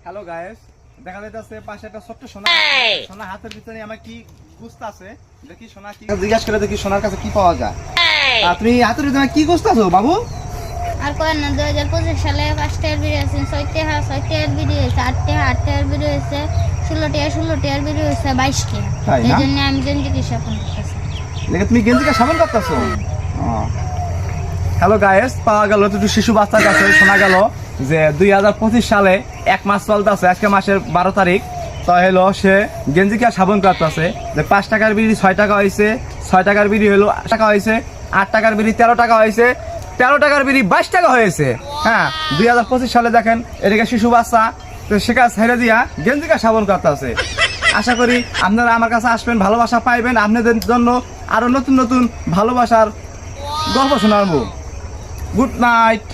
Hello guys, দেখা যাচ্ছে পাশে একটা ছোট্ট সোনা সোনা হাতের ভিতরে আমার কি গুস্ত আছে দেখি সোনা কি জিজ্ঞাসা করে দেখি সোনার কাছে কি পাওয়া যায়। তুমি হাতের ভিতরে কি গুস্ত আছো বাবু? আর কয় না 2025 সালে 5 টাকার বিড়ি আছে, 6 টাকার বিড়ি হয়েছে, 8 টাকার বিড়ি হয়েছে, 16 টাকার বিড়ি হয়েছে, 22 টাকা। এই জন্য আমি গেঞ্জি সাবন করতেছি। দেখে তুমি গেঞ্জি সাবন করতেছো? হ্যালো গাইস, পাওয়া গেল দুটো শিশু বাচ্চার কাছে শোনা গেল যে 2025 সালে 1 মাস চলতেছে, আজকে মাসের 12 তারিখ। তো হলো সে গেঞ্জি সাবন করতেছে যে 5 টাকার বিড়ি 6 টাকা হয়েছে, 6 টাকার বিড়ি হলো 8 টাকা হয়েছে, 8 টাকার বিড়ি 13 টাকা হয়েছে, 13 টাকার বিড়ি 22 টাকা হয়েছে। হ্যাঁ, 2025 সালে দেখেন এদিকে শিশু বাচ্চা তো সেটা ছেড়ে দিয়া গেঞ্জি সাবন করতেছে। আশা করি আপনারা আমার কাছে আসবেন, ভালোবাসা পাইবেন, আপনাদের জন্য আরো নতুন নতুন ভালোবাসার গল্প শোনাবো। Good night.